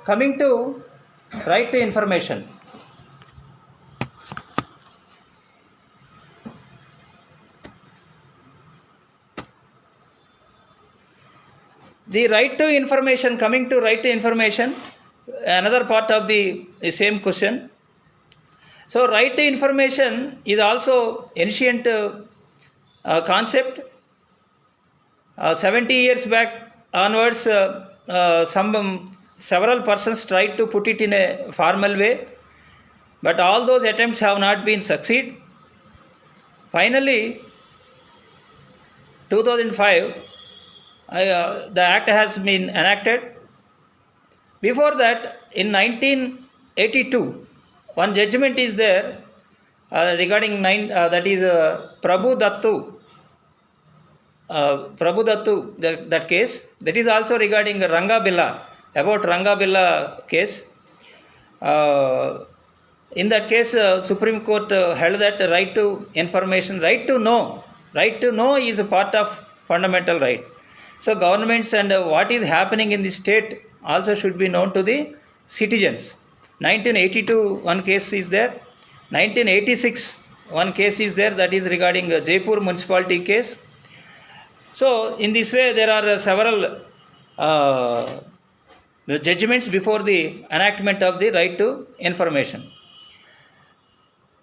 coming to right to information. The right to information, coming to right to information, another part of the same question. So, right to information is also ancient concept. 70 years back onwards, several persons tried to put it in a formal way, but all those attempts have not been succeed. Finally, 2005, the act has been enacted. Before that, in 1982, one judgment is there regarding that is Prabhu Dattu. That case, that is also regarding Ranga Billa, about Ranga Billa case. In that case, Supreme Court held that right to information, right to know is a part of fundamental right. So governments and what is happening in the state also should be known to the citizens. 1982, one case is there. 1986, one case is there, that is regarding Jaipur municipality case. So, in this way, there are several judgments before the enactment of the right to information.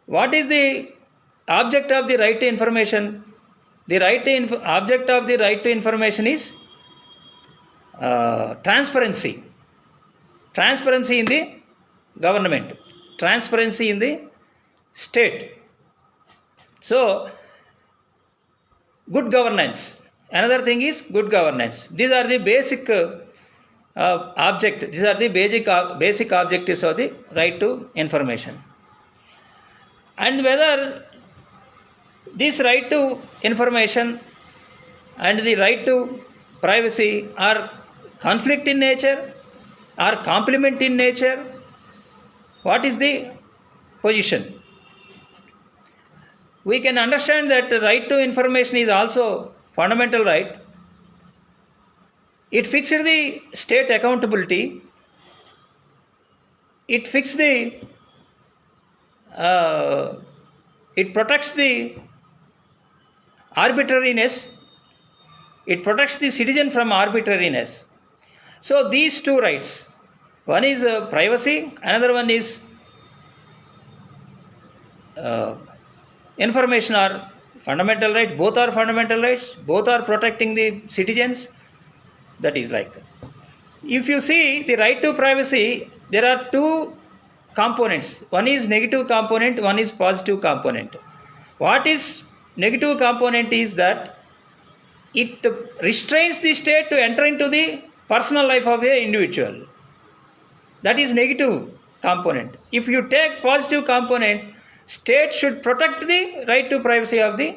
What is the object of the right to information? The object of the right to information is transparency. Transparency in the government, transparency in the state. So, good governance. Another thing is good governance. These are the basic These are the basic objectives of the right to information. And whether this right to information and the right to privacy are conflict in nature or complement in nature, what is the position? We can understand that the right to information is also fundamental right. It fixed the state accountability. It fixed the it protects the arbitrariness. It protects the citizen from arbitrariness. So these two rights, one is privacy, another one is information are fundamental rights. Both are fundamental rights. Both are protecting the citizens. That is like that. If you see the right to privacy, there are two components. One is negative component, one is positive component. What is negative component is that it restrains the state to enter into the personal life of an individual. That is negative component. If you take positive component, state should protect the right to privacy of the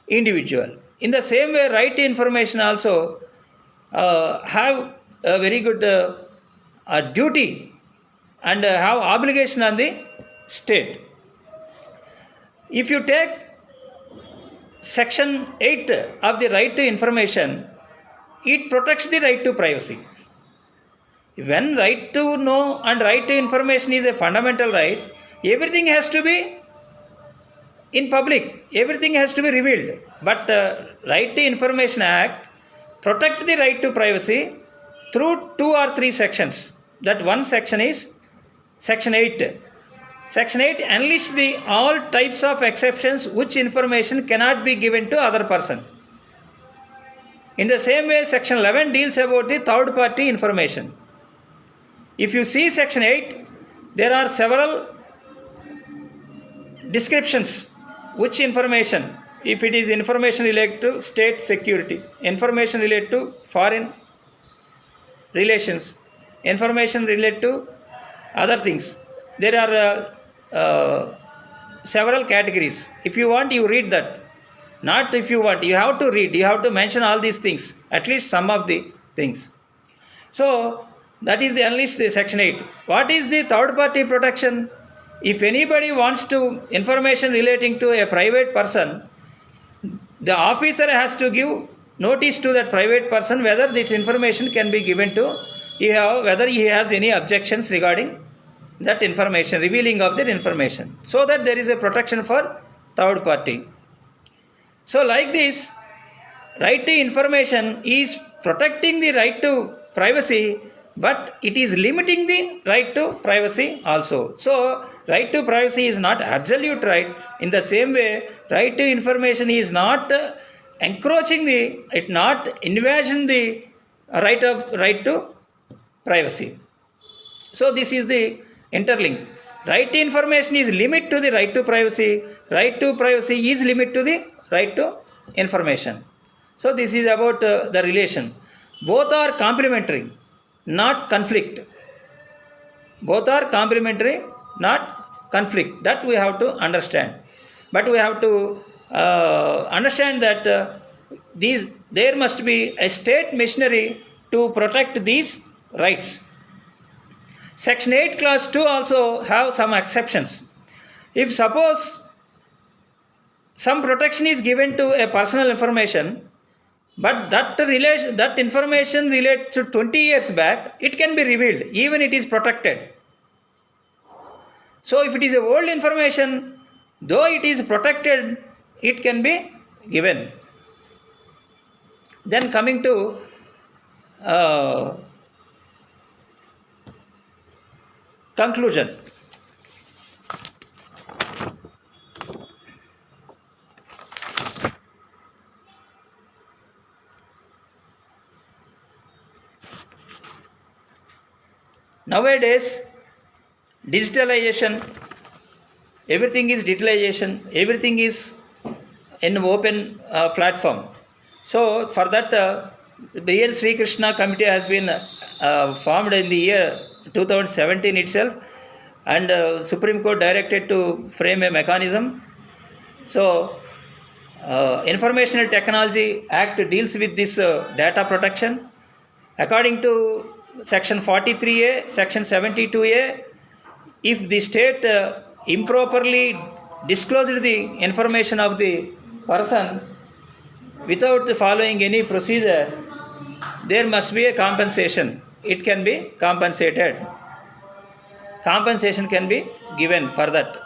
individual. In the same way, right to information also have a very good duty and have obligation on the state. If you take section 8 of the right to information, it protects the right to privacy. When right to know and right to information is a fundamental right, everything has to be in public, everything has to be revealed. But Right to Information Act protect the right to privacy through 2 or 3 sections. That one section is section 8. Section 8 enlists the all types of exceptions which information cannot be given to other person. In the same way, section 11 deals about the third party information. If you see section 8, there are several descriptions which information, if it is information related to state security, information related to foreign relations, information related to other things. There are several categories. If you want, you read that. Not if you want, you have to read, you have to mention all these things, at least some of the things. So, that is the unleashed section 8. What is the third party protection? If anybody wants to information relating to a private person, the officer has to give notice to that private person whether this information can be given to whether he has any objections regarding that information, revealing of that information, so that there is a protection for third party. So like this, right to information is protecting the right to privacy, but it is limiting the right to privacy also. So right to privacy is not absolute right. In the same way, right to information is not encroaching it not invasion the right to privacy. So this is the interlink. Right to information is limit to the right to privacy. Right to privacy is limit to the right to information. So this is about the relation. Both are complementary, not conflict. Both are complementary, not conflict. That we have to understand. But we have to understand that there must be a state machinery to protect these rights. Section 8 clause 2 also have some exceptions. If suppose some protection is given to a personal information, but that information relates to 20 years back, it can be revealed, even it is protected. So if it is a old information, though it is protected, it can be given. Then coming to conclusion. Nowadays, digitalization, everything is digitalization, everything is in open platform. So for that, the Sri Krishna committee has been formed in the year 2017 itself, and Supreme Court directed to frame a mechanism. So Informational Technology Act deals with this data protection. According to Section 43A, Section 72A, if the state improperly disclosed the information of the person without following any procedure, there must be a compensation. It can be compensated. Compensation can be given for that.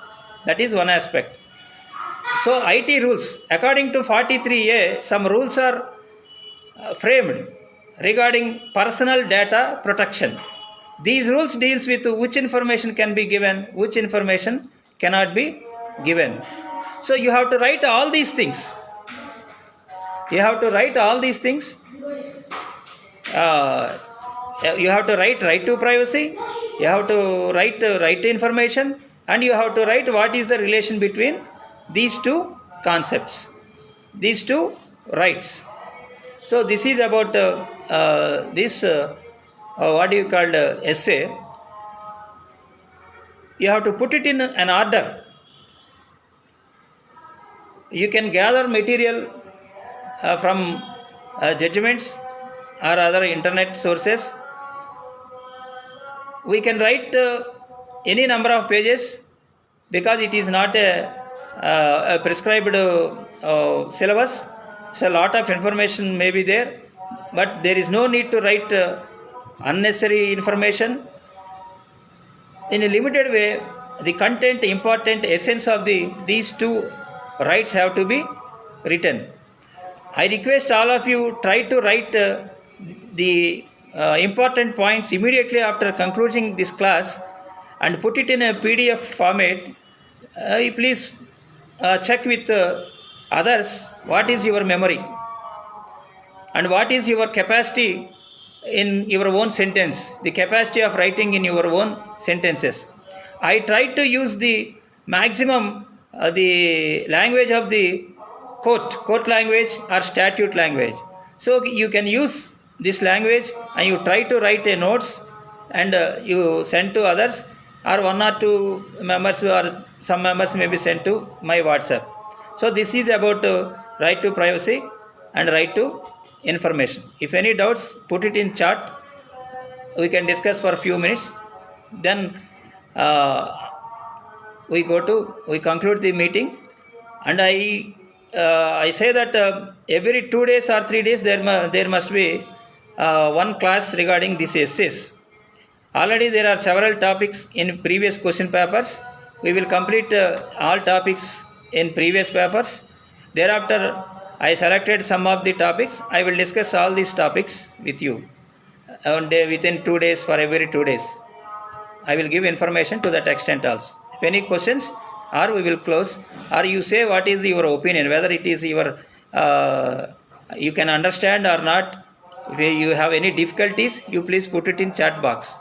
That is one aspect. So IT rules, according to 43A, some rules are framed regarding personal data protection. These rules deals with which information can be given, which information cannot be given. So you have to write all these things. You have to write all these things. You have to write right to privacy. You have to write right to information, and you have to write what is the relation between these two concepts, these two rights. So this is about this what do you call essay. You have to put it in an order. You can gather material from judgments or other internet sources. We can write any number of pages because it is not a prescribed syllabus. So a lot of information may be there, but there is no need to write unnecessary information. In a limited way, the content, important essence of these two rights have to be written. I request all of you try to write the important points immediately after concluding this class and put it in a PDF format. Please check with others what is your memory and what is your capacity in your own sentence, the capacity of writing in your own sentences. I tried to use the maximum the language of the court language or statute language. So you can use this language and you try to write a notes and you send to others, or one or two members or some members may be sent to my WhatsApp. So this is about right to privacy and right to information. If any doubts, put it in chat. We can discuss for a few minutes. Then we conclude the meeting. And I say that every 2 days or 3 days there must be one class regarding these essays. Already there are several topics in previous question papers. We will complete all topics in previous papers. Thereafter, I selected some of the topics. I will discuss all these topics with you. And within 2 days, for every 2 days, I will give information to that extent also. If any questions, or we will close, or you say what is your opinion, whether it is your you can understand or not. If you have any difficulties, you please put it in chat box.